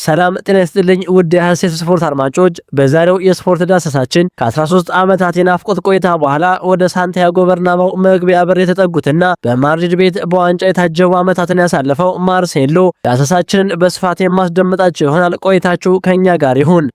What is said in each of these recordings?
ሰላም ጤና ይስጥልኝ ውድ የሐሴት ስፖርት አድማጮች፣ በዛሬው የስፖርት ዳሰሳችን ከ13 ዓመታት የናፍቆት ቆይታ በኋላ ወደ ሳንቲያጎ በርናባው መግቢያ በር የተጠጉትና በማድሪድ ቤት በዋንጫ የታጀቡ ዓመታትን ያሳለፈው ማርሴሎ ዳሰሳችንን በስፋት የማስደምጣችሁ ይሆናል። ቆይታችሁ ከኛ ጋር ይሁን።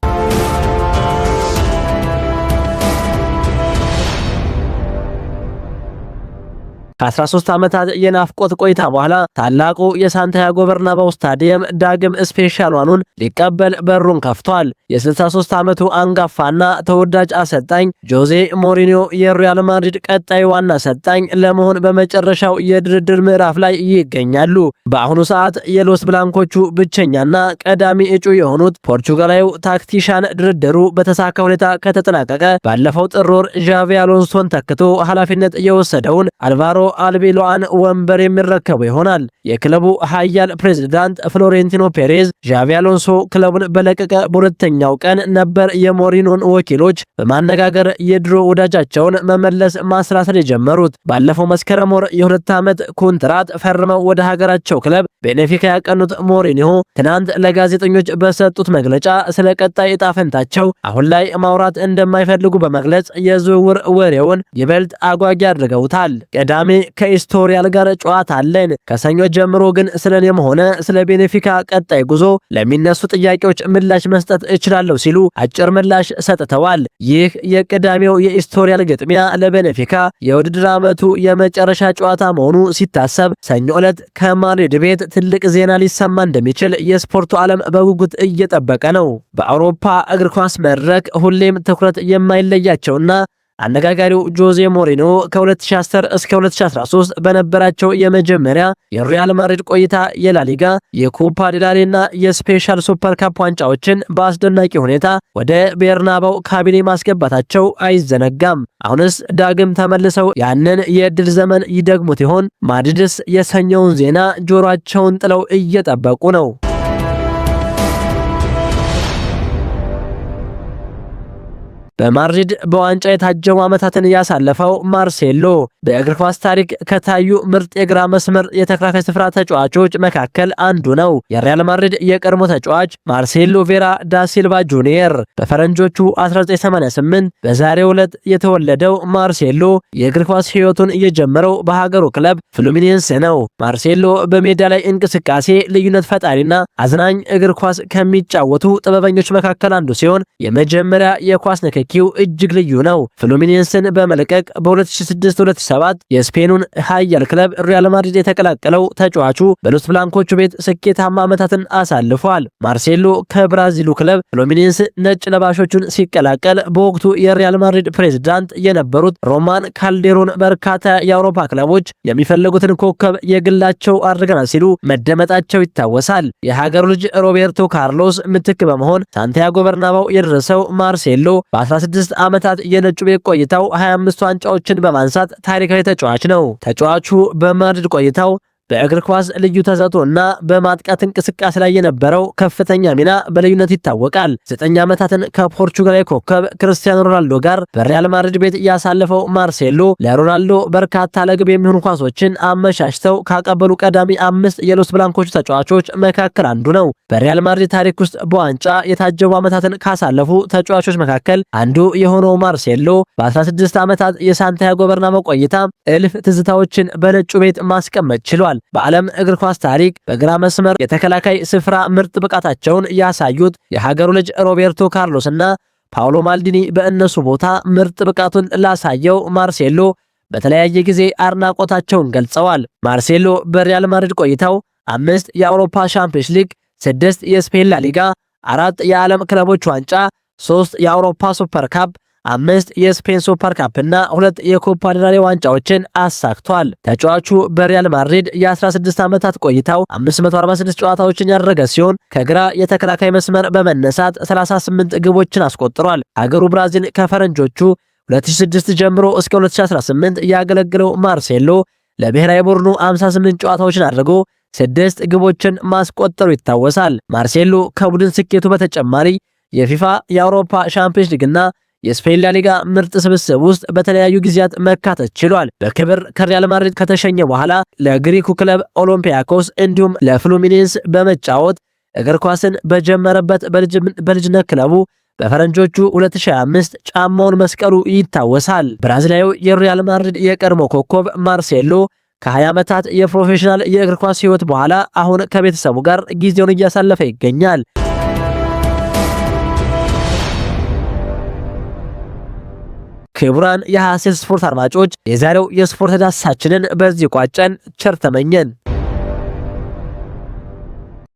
ከ13 ዓመታት የናፍቆት ቆይታ በኋላ ታላቁ የሳንቲያጎ በርናባው ስታዲየም ዳግም ስፔሻል ዋኑን ሊቀበል በሩን ከፍቷል። የ63 ዓመቱ አንጋፋና ተወዳጅ አሰልጣኝ ጆዜ ሞሪኒዮ የሪያል ማድሪድ ቀጣይ ዋና አሰልጣኝ ለመሆን በመጨረሻው የድርድር ምዕራፍ ላይ ይገኛሉ። በአሁኑ ሰዓት የሎስ ብላንኮቹ ብቸኛና ቀዳሚ እጩ የሆኑት ፖርቹጋላዊው ታክቲሻን ድርድሩ በተሳካ ሁኔታ ከተጠናቀቀ ባለፈው ጥር ወር ዣቪ አሎንሶን ተክቶ ኃላፊነት የወሰደውን አልቫሮ አልቤሎአን ወንበር የሚረከቡ ይሆናል። የክለቡ ኃያል ፕሬዝዳንት ፍሎሬንቲኖ ፔሬዝ ዣቪ አሎንሶ ክለቡን በለቀቀ በሁለተኛው ቀን ነበር የሞሪኖን ወኪሎች በማነጋገር የድሮ ወዳጃቸውን መመለስ ማስላሰል የጀመሩት። ባለፈው መስከረም ወር የ2 ዓመት ኮንትራት ፈርመው ወደ ሀገራቸው ክለብ ቤኔፊካ ያቀኑት ሞሪኒዮ ትናንት ለጋዜጠኞች በሰጡት መግለጫ ስለ ቀጣይ ዕጣ ፈንታቸው አሁን ላይ ማውራት እንደማይፈልጉ በመግለጽ የዝውውር ወሬውን ይበልጥ አጓጊ አድርገውታል። ቀዳሚ ከኢስቶሪያል ጋር ጨዋታ አለን። ከሰኞ ጀምሮ ግን ስለኔም ሆነ ስለ ቤኔፊካ ቀጣይ ጉዞ ለሚነሱ ጥያቄዎች ምላሽ መስጠት እችላለሁ ሲሉ አጭር ምላሽ ሰጥተዋል። ይህ የቀዳሚው የኢስቶሪያል ግጥሚያ ለቤኔፊካ የውድድር ዓመቱ የመጨረሻ ጨዋታ መሆኑ ሲታሰብ ሰኞ ዕለት ከማድሪድ ቤት ትልቅ ዜና ሊሰማ እንደሚችል የስፖርቱ ዓለም በጉጉት እየጠበቀ ነው። በአውሮፓ እግር ኳስ መድረክ ሁሌም ትኩረት የማይለያቸውና አነጋጋሪው ጆዜ ሞሪኒዮ ከ2010 እስከ 2013 በነበራቸው የመጀመሪያ የሪያል ማድሪድ ቆይታ የላሊጋ፣ የኮፓ ዴላሬና የስፔሻል ሱፐር ካፕ ዋንጫዎችን በአስደናቂ ሁኔታ ወደ ቤርናባው ካቢኔ ማስገባታቸው አይዘነጋም። አሁንስ ዳግም ተመልሰው ያንን የዕድል ዘመን ይደግሙት ይሆን? ማድሪድስ የሰኞውን ዜና ጆሮአቸውን ጥለው እየጠበቁ ነው። በማድሪድ በዋንጫ የታጀቡ ዓመታትን ያሳለፈው ማርሴሎ በእግር ኳስ ታሪክ ከታዩ ምርጥ የግራ መስመር የተከላካይ ስፍራ ተጫዋቾች መካከል አንዱ ነው። የሪያል ማድሪድ የቀድሞ ተጫዋች ማርሴሎ ቬራ ዳ ሲልቫ ጁኒየር በፈረንጆቹ 1988 በዛሬው ዕለት የተወለደው ማርሴሎ የእግር ኳስ ሕይወቱን የጀመረው በሀገሩ ክለብ ፍሉሚኔንስ ነው። ማርሴሎ በሜዳ ላይ እንቅስቃሴ ልዩነት ፈጣሪና አዝናኝ እግር ኳስ ከሚጫወቱ ጥበበኞች መካከል አንዱ ሲሆን የመጀመሪያ የኳስ ንክኪው እጅግ ልዩ ነው። ፍሉሚኔንስን በመልቀቅ በ2006-2007 የስፔኑን ኃያል ክለብ ሪያል ማድሪድ የተቀላቀለው ተጫዋቹ በሎስ ብላንኮቹ ቤት ስኬታማ ዓመታትን አሳልፏል። ማርሴሎ ከብራዚሉ ክለብ ፍሉሚኔንስ ነጭ ለባሾቹን ሲቀላቀል በወቅቱ የሪያል ማድሪድ ፕሬዝዳንት የነበሩት ሮማን ካልዴሮን በርካታ የአውሮፓ ክለቦች የሚፈልጉትን ኮከብ የግላቸው አድርገናል ሲሉ መደመጣቸው ይታወሳል። የሀገሩ ልጅ ሮቤርቶ ካርሎስ ምትክ በመሆን ሳንቲያጎ በርናባው የደረሰው ማርሴሎ በ16 ዓመታት የነጩ ቤት ቆይታው 25 ዋንጫዎችን በማንሳት ታሪካዊ ተጫዋች ነው። ተጫዋቹ በማድሪድ ቆይታው በእግር ኳስ ልዩ ተሰጥኦና በማጥቃት እንቅስቃሴ ላይ የነበረው ከፍተኛ ሚና በልዩነት ይታወቃል። 9 ዓመታትን ከፖርቹጋላዊ ኮከብ ክርስቲያኖ ሮናልዶ ጋር በሪያል ማድሪድ ቤት ያሳለፈው ማርሴሎ ለሮናልዶ በርካታ ለግብ የሚሆኑ ኳሶችን አመቻችተው ካቀበሉ ቀዳሚ 5 የሎስ ብላንኮቹ ተጫዋቾች መካከል አንዱ ነው። በሪያል ማድሪድ ታሪክ ውስጥ በዋንጫ የታጀቡ ዓመታትን ካሳለፉ ተጫዋቾች መካከል አንዱ የሆነው ማርሴሎ በ16 ዓመታት የሳንቲያጎ በርናባው ቆይታ እልፍ ትዝታዎችን በነጩ ቤት ማስቀመጥ ችሏል። በዓለም እግር ኳስ ታሪክ በግራ መስመር የተከላካይ ስፍራ ምርጥ ብቃታቸውን ያሳዩት የሀገሩ ልጅ ሮቤርቶ ካርሎስ እና ፓውሎ ማልዲኒ በእነሱ ቦታ ምርጥ ብቃቱን ላሳየው ማርሴሎ በተለያየ ጊዜ አድናቆታቸውን ገልጸዋል። ማርሴሎ በሪያል ማድሪድ ቆይታው 5 የአውሮፓ ሻምፒዮንስ ሊግ፣ 6 የስፔን ላሊጋ፣ 4 የዓለም ክለቦች ዋንጫ፣ 3 የአውሮፓ ሱፐር ካፕ፣ 5 የስፔን ሱፐር ካፕ እና 2 የኮፓ ዴላሬ ዋንጫዎችን አሳክቷል። ተጫዋቹ በሪያል ማድሪድ የ16 ዓመታት ቆይታው 546 ጨዋታዎችን ያደረገ ሲሆን ከግራ የተከላካይ መስመር በመነሳት 38 ግቦችን አስቆጥሯል። ሀገሩ ብራዚል ከፈረንጆቹ 2006 ጀምሮ እስከ 2018 ያገለግለው ማርሴሎ ለብሔራዊ ቡድኑ 58 ጨዋታዎችን አድርጎ 6 ግቦችን ማስቆጠሩ ይታወሳል። ማርሴሎ ከቡድን ስኬቱ በተጨማሪ የፊፋ የአውሮፓ ሻምፒዮንስ ሊግና የስፔን ላሊጋ ምርጥ ስብስብ ውስጥ በተለያዩ ጊዜያት መካተት ችሏል። በክብር ከሪያል ማድሪድ ከተሸኘ በኋላ ለግሪኩ ክለብ ኦሎምፒያኮስ እንዲሁም ለፍሉሚኔንስ በመጫወት እግር ኳስን በጀመረበት በልጅነት ክለቡ በፈረንጆቹ 2025 ጫማውን መስቀሉ ይታወሳል። ብራዚላዊው የሪያል ማድሪድ የቀድሞ ኮከብ ማርሴሎ ከ20 ዓመታት የፕሮፌሽናል የእግር ኳስ ሕይወት በኋላ አሁን ከቤተሰቡ ጋር ጊዜውን እያሳለፈ ይገኛል። ክቡራን የሐሴት ስፖርት አድማጮች የዛሬው የስፖርት ዳሰሳችንን በዚህ ቋጨን። ቸር ተመኘን።